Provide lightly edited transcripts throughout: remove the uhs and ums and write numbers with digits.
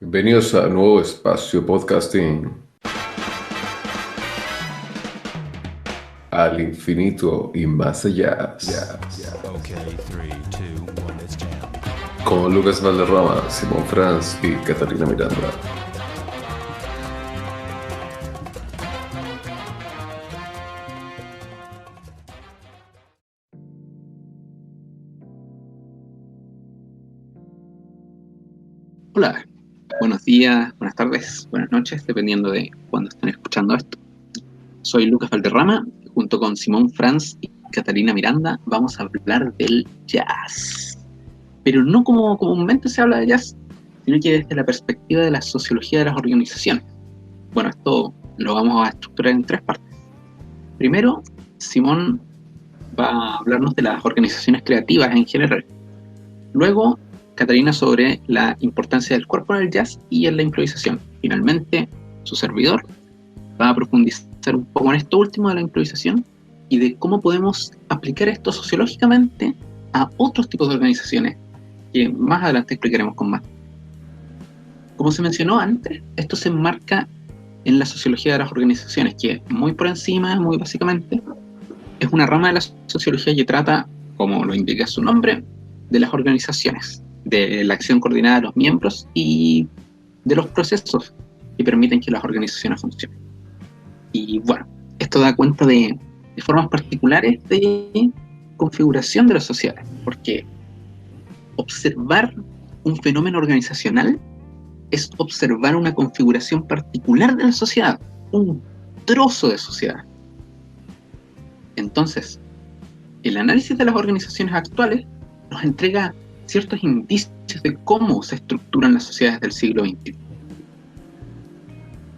Bienvenidos a nuevo espacio podcasting al infinito y más allá. Okay, 3, 2, 1, let's jam. Con Lucas Valderrama, Simón Franz y Catalina Miranda. Hola, buenos días, buenas tardes, buenas noches, dependiendo de cuándo estén escuchando esto. Soy Lucas Valderrama, y junto con Simón Franz y Catalina Miranda vamos a hablar del jazz. Pero no como comúnmente se habla de jazz, sino que desde la perspectiva de la sociología de las organizaciones. Bueno, esto lo vamos a estructurar en tres partes. Primero, Simón va a hablarnos de las organizaciones creativas en general. Luego, Catalina sobre la importancia del cuerpo en el jazz y en la improvisación. Finalmente, su servidor va a profundizar un poco en esto último de la improvisación y de cómo podemos aplicar esto sociológicamente a otros tipos de organizaciones que más adelante explicaremos con más. Como se mencionó antes, esto se enmarca en la sociología de las organizaciones, que muy por encima, muy básicamente, es una rama de la sociología que trata, como lo indica su nombre, de las organizaciones, de la acción coordinada de los miembros y de los procesos que permiten que las organizaciones funcionen. Y bueno, esto da cuenta de formas particulares de configuración de las sociedades, porque observar un fenómeno organizacional es observar una configuración particular de la sociedad, un trozo de sociedad. Entonces, el análisis de las organizaciones actuales nos entrega ciertos indicios de cómo se estructuran las sociedades del siglo XXI.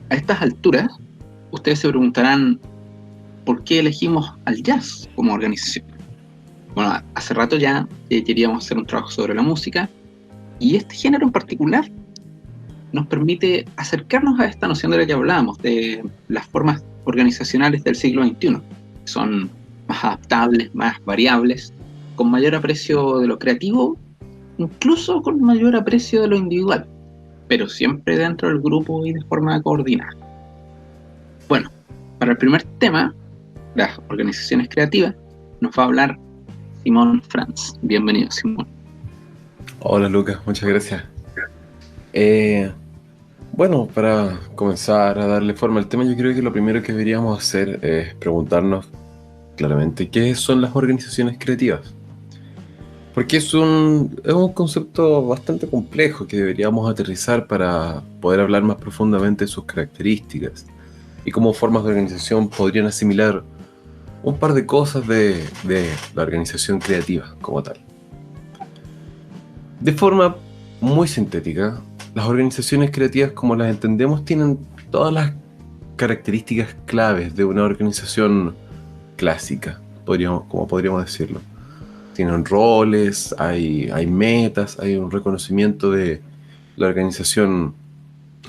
A estas alturas, ustedes se preguntarán por qué elegimos al jazz como organización. Bueno, hace rato ya queríamos hacer un trabajo sobre la música y este género en particular nos permite acercarnos a esta noción de la que hablábamos, de las formas organizacionales del siglo XXI, que son más adaptables, más variables, con mayor aprecio de lo creativo, incluso con mayor aprecio de lo individual, pero siempre dentro del grupo y de forma coordinada. Bueno, para el primer tema, las organizaciones creativas, nos va a hablar Simón Franz. Bienvenido, Simón. Hola Lucas, muchas gracias. Bueno, para comenzar a darle forma al tema, yo creo que lo primero que deberíamos hacer es preguntarnos claramente qué son las organizaciones creativas. Porque es un concepto bastante complejo que deberíamos aterrizar para poder hablar más profundamente de sus características y cómo formas de organización podrían asimilar un par de cosas de la organización creativa como tal. De forma muy sintética, las organizaciones creativas como las entendemos tienen todas las características claves de una organización clásica, como podríamos decirlo. Tienen roles, hay metas, hay un reconocimiento de la organización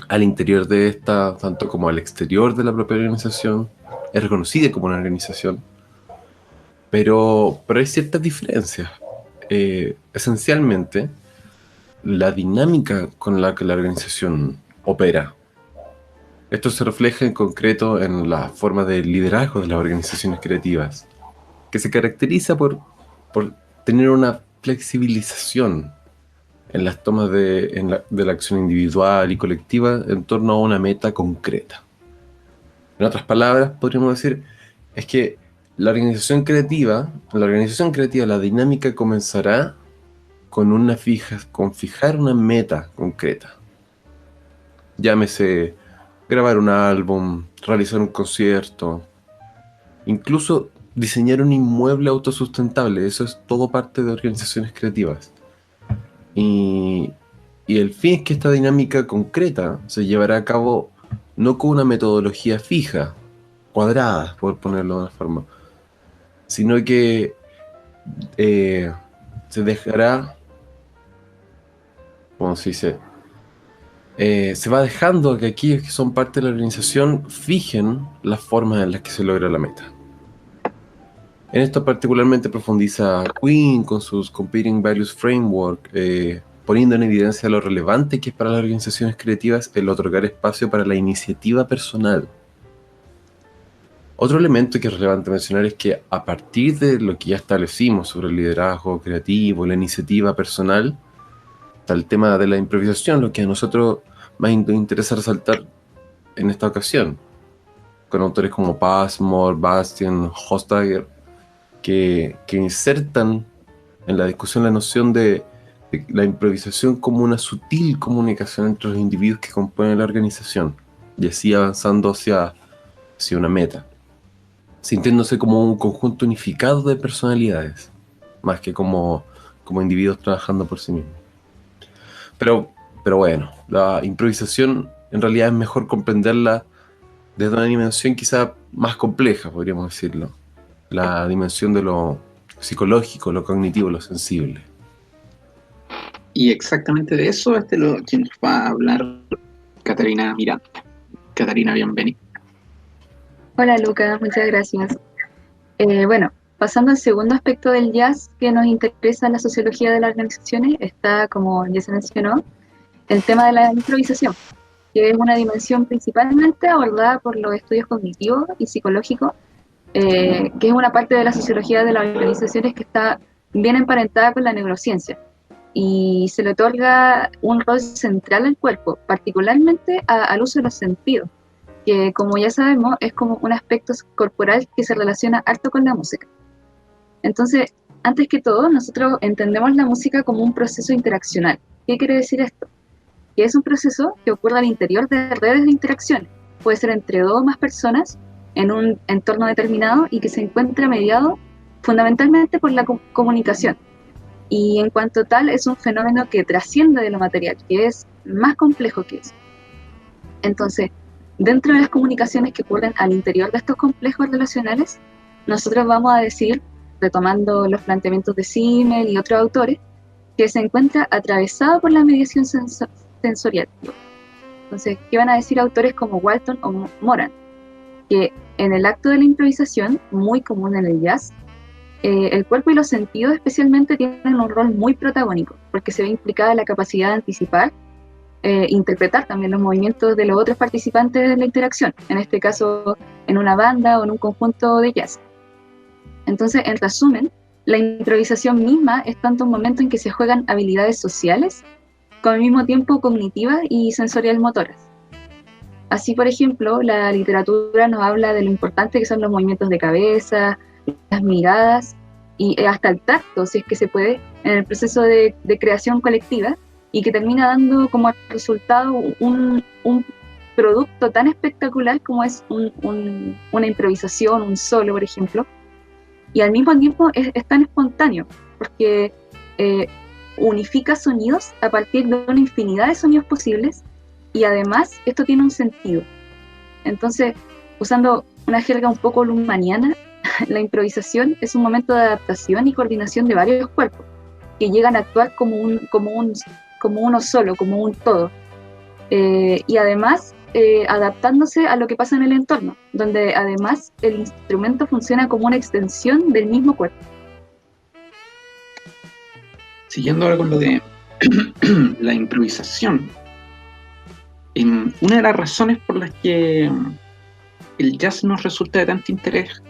al interior de esta, tanto como al exterior de la propia organización. Es reconocida como una organización, pero hay ciertas diferencias. Esencialmente, la dinámica con la que la organización opera. Esto se refleja en concreto en la forma de liderazgo de las organizaciones creativas, que se caracteriza por tener una flexibilización en las tomas de la acción individual y colectiva en torno a una meta concreta. En otras palabras, podríamos decir, es que la organización creativa, la dinámica comenzará con fijar una meta concreta. Llámese grabar un álbum, realizar un concierto, incluso diseñar un inmueble autosustentable. Eso es todo parte de organizaciones creativas. Y el fin es que esta dinámica concreta se llevará a cabo no con una metodología fija, cuadrada, por ponerlo de una forma, sino que se dejará, ¿cómo se dice? Se va dejando que aquellos que son parte de la organización fijen las formas en las que se logra la meta. En esto particularmente profundiza Quinn con sus Competing Values Framework, poniendo en evidencia lo relevante que es para las organizaciones creativas el otorgar espacio para la iniciativa personal. Otro elemento que es relevante mencionar es que a partir de lo que ya establecimos sobre el liderazgo creativo, la iniciativa personal, está el tema de la improvisación, lo que a nosotros más interesa resaltar en esta ocasión, con autores como Passmore, Bastian, Hostager, que insertan en la discusión la noción de la improvisación como una sutil comunicación entre los individuos que componen la organización, y así avanzando hacia una meta, sintiéndose como un conjunto unificado de personalidades, más que como individuos trabajando por sí mismos. Pero bueno, la improvisación en realidad es mejor comprenderla desde una dimensión quizá más compleja, podríamos decirlo. La dimensión de lo psicológico, lo cognitivo, lo sensible. Y exactamente de eso quien nos va a hablar Catarina Miranda. Catarina, bienvenida. Hola Luca, muchas gracias. Bueno, pasando al segundo aspecto del jazz que nos interesa en la sociología de las organizaciones, está, como ya se mencionó, el tema de la improvisación, que es una dimensión principalmente abordada por los estudios cognitivos y psicológicos, que es una parte de la sociología de las organizaciones que está bien emparentada con la neurociencia, y se le otorga un rol central al cuerpo, particularmente al uso de los sentidos, que como ya sabemos es como un aspecto corporal que se relaciona harto con la música. Entonces, antes que todo, nosotros entendemos la música como un proceso interaccional. ¿Qué quiere decir esto? Que es un proceso que ocurre al interior de redes de interacciones. Puede ser entre dos o más personas en un entorno determinado y que se encuentra mediado fundamentalmente por la comunicación. Y en cuanto tal, es un fenómeno que trasciende de lo material, que es más complejo que eso. Entonces, dentro de las comunicaciones que ocurren al interior de estos complejos relacionales, nosotros vamos a decir, retomando los planteamientos de Simmel y otros autores, que se encuentra atravesado por la mediación sensorial. Entonces, ¿qué van a decir autores como Walton o Moran? Que en el acto de la improvisación, muy común en el jazz, el cuerpo y los sentidos especialmente tienen un rol muy protagónico, porque se ve implicada la capacidad de anticipar, interpretar también los movimientos de los otros participantes de la interacción, en este caso en una banda o en un conjunto de jazz. Entonces, en resumen, la improvisación misma es tanto un momento en que se juegan habilidades sociales, con al mismo tiempo cognitivas y sensorial motoras. Así, por ejemplo, la literatura nos habla de lo importante que son los movimientos de cabeza, las miradas y hasta el tacto, si es que se puede, en el proceso de creación colectiva, y que termina dando como resultado un producto tan espectacular como es una improvisación, un solo, por ejemplo, y al mismo tiempo es tan espontáneo, porque unifica sonidos a partir de una infinidad de sonidos posibles, y además esto tiene un sentido. Entonces, usando una jerga un poco luhmanniana, la improvisación es un momento de adaptación y coordinación de varios cuerpos, que llegan a actuar como uno solo, como un todo, y además adaptándose a lo que pasa en el entorno, donde además el instrumento funciona como una extensión del mismo cuerpo. Siguiendo ahora con lo de la improvisación, una de las razones por las que el jazz nos resulta de tanto interés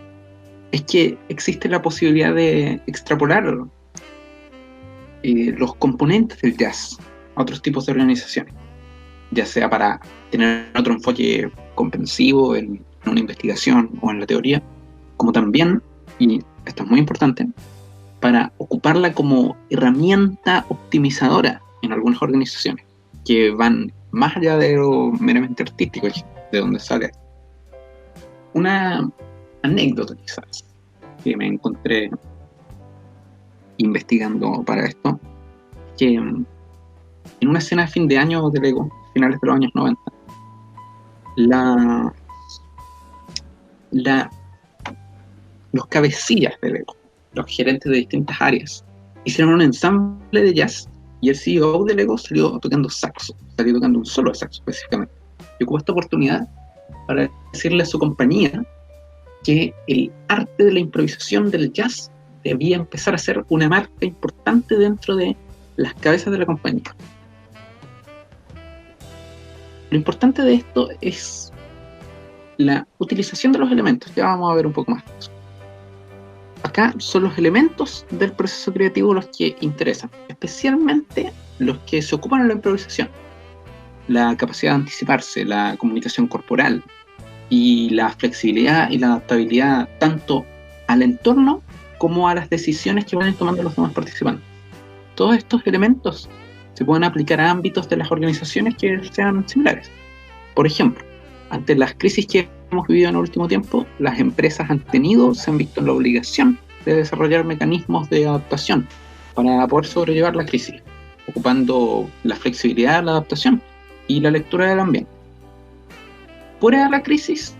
es que existe la posibilidad de extrapolar los componentes del jazz a otros tipos de organizaciones, ya sea para tener otro enfoque comprensivo en una investigación o en la teoría, como también, y esto es muy importante, para ocuparla como herramienta optimizadora en algunas organizaciones que van más allá de lo meramente artístico, de donde sale. Una anécdota quizás que me encontré investigando para esto, que en una escena de fin de año de Lego, finales de los años 90, los cabecillas de Lego, los gerentes de distintas áreas, hicieron un ensamble de jazz y el CEO de Lego salió tocando saxo, salió tocando un solo de saxo específicamente. Y ocupó esta oportunidad para decirle a su compañía que el arte de la improvisación del jazz debía empezar a ser una marca importante dentro de las cabezas de la compañía. Lo importante de esto es la utilización de los elementos. Ya vamos a ver un poco más de eso. Acá son los elementos del proceso creativo los que interesan, especialmente los que se ocupan en la improvisación. La capacidad de anticiparse, la comunicación corporal y la flexibilidad y la adaptabilidad tanto al entorno como a las decisiones que vayan tomando los demás participantes. Todos estos elementos se pueden aplicar a ámbitos de las organizaciones que sean similares. Por ejemplo, ante las crisis que hemos vivido en el último tiempo, las empresas se han visto en la obligación de desarrollar mecanismos de adaptación para poder sobrellevar la crisis, ocupando la flexibilidad, la adaptación y la lectura del ambiente. Fuera de la crisis,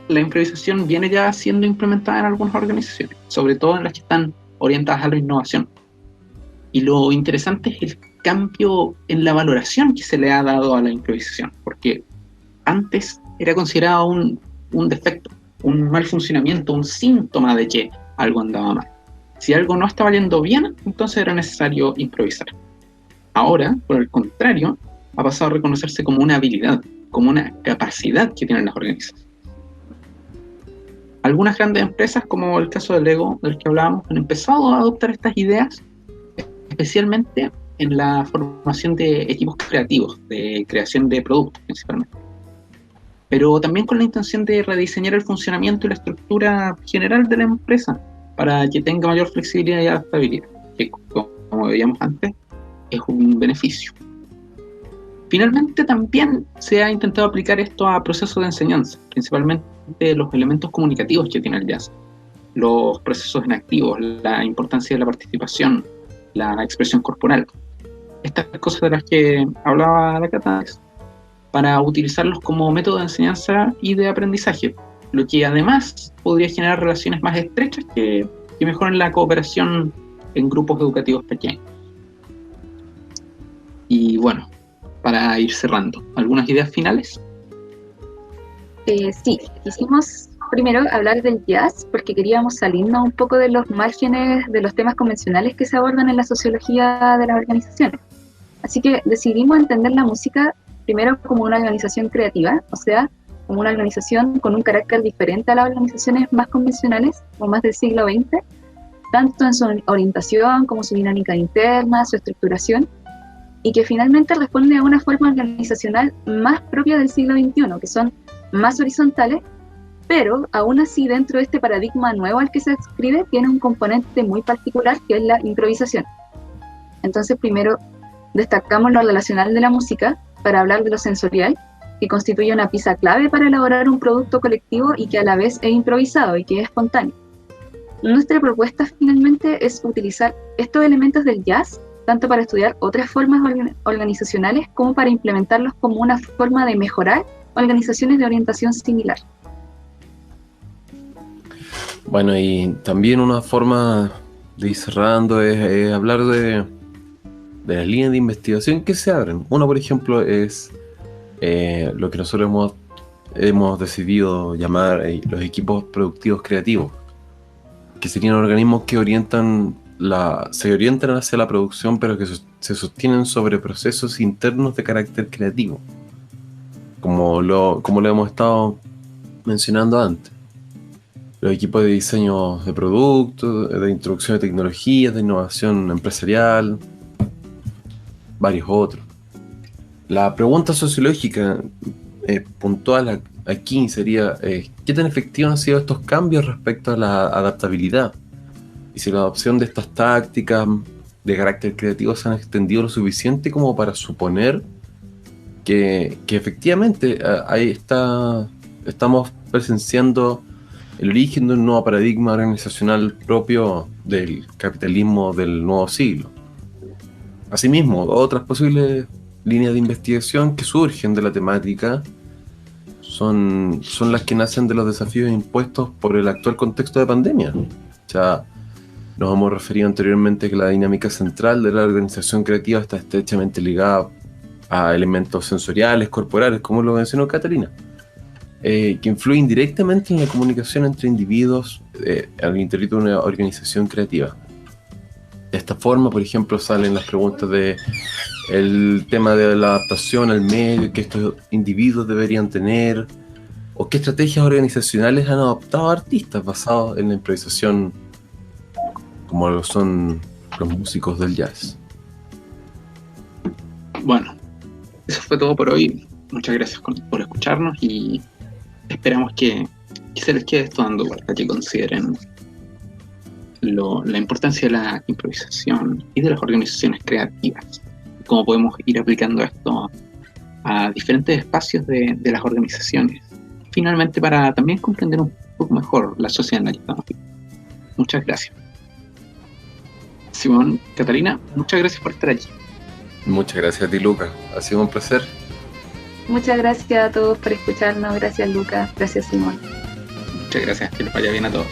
la improvisación viene ya siendo implementada en algunas organizaciones, sobre todo en las que están orientadas a la innovación. Y lo interesante es el cambio en la valoración que se le ha dado a la improvisación, porque antes era considerado un defecto, un mal funcionamiento, un síntoma de que algo andaba mal. Si algo no estaba yendo bien, entonces era necesario improvisar. Ahora, por el contrario, ha pasado a reconocerse como una habilidad, como una capacidad que tienen las organizaciones. Algunas grandes empresas, como el caso de Lego, del que hablábamos, han empezado a adoptar estas ideas, especialmente en la formación de equipos creativos, de creación de productos principalmente. Pero también con la intención de rediseñar el funcionamiento y la estructura general de la empresa para que tenga mayor flexibilidad y adaptabilidad, que como veíamos antes, es un beneficio. Finalmente también se ha intentado aplicar esto a procesos de enseñanza, principalmente los elementos comunicativos que tiene el jazz, los procesos en activos, la importancia de la participación, la expresión corporal, estas cosas de las que hablaba la Cata, para utilizarlos como método de enseñanza y de aprendizaje, lo que además podría generar relaciones más estrechas que mejoren la cooperación en grupos educativos pequeños. Y bueno, para ir cerrando, ¿algunas ideas finales? Sí, quisimos primero hablar del jazz porque queríamos salirnos un poco de los márgenes de los temas convencionales que se abordan en la sociología de las organizaciones. Así que decidimos entender la música primero como una organización creativa, o sea, como una organización con un carácter diferente a las organizaciones más convencionales o más del siglo XX, tanto en su orientación como su dinámica interna, su estructuración, y que finalmente responde a una forma organizacional más propia del siglo XXI, que son más horizontales, pero aún así dentro de este paradigma nuevo al que se adscribe tiene un componente muy particular que es la improvisación. Entonces primero destacamos lo relacional de la música para hablar de lo sensorial, que constituye una pieza clave para elaborar un producto colectivo y que a la vez es improvisado y que es espontáneo. Nuestra propuesta finalmente es utilizar estos elementos del jazz tanto para estudiar otras formas organizacionales como para implementarlos como una forma de mejorar organizaciones de orientación similar. Bueno, y también una forma de ir cerrando es hablar de las líneas de investigación que se abren. Una, por ejemplo, es lo que nosotros hemos decidido llamar los equipos productivos creativos, que serían organismos que se orientan hacia la producción, pero que se sostienen sobre procesos internos de carácter creativo, como lo hemos estado mencionando antes. Los equipos de diseño de productos, de introducción de tecnologías, de innovación empresarial, varios otros. La pregunta sociológica puntual aquí sería ¿qué tan efectivos han sido estos cambios respecto a la adaptabilidad? Y si la adopción de estas tácticas de carácter creativo se han extendido lo suficiente como para suponer que efectivamente estamos presenciando el origen de un nuevo paradigma organizacional propio del capitalismo del nuevo siglo. Asimismo, otras posibles líneas de investigación que surgen de la temática son las que nacen de los desafíos impuestos por el actual contexto de pandemia. Ya nos hemos referido anteriormente que la dinámica central de la organización creativa está estrechamente ligada a elementos sensoriales, corporales, como lo mencionó Catalina, que influyen directamente en la comunicación entre individuos al interior de una organización creativa. De esta forma, por ejemplo, salen las preguntas de el tema de la adaptación al medio que estos individuos deberían tener, o qué estrategias organizacionales han adoptado artistas basados en la improvisación, como lo son los músicos del jazz. Bueno, eso fue todo por hoy. Muchas gracias por escucharnos y esperamos que se les quede esto dando vuelta, que consideren la importancia de la improvisación y de las organizaciones creativas. Cómo podemos ir aplicando esto a diferentes espacios de las organizaciones. Finalmente, para también comprender un poco mejor la sociedad en la que estamos. Muchas gracias. Simón, Catalina, muchas gracias por estar allí. Muchas gracias a ti, Luca. Ha sido un placer. Muchas gracias a todos por escucharnos. Gracias, Lucas. Gracias, Simón. Muchas gracias, que les vaya bien a todos.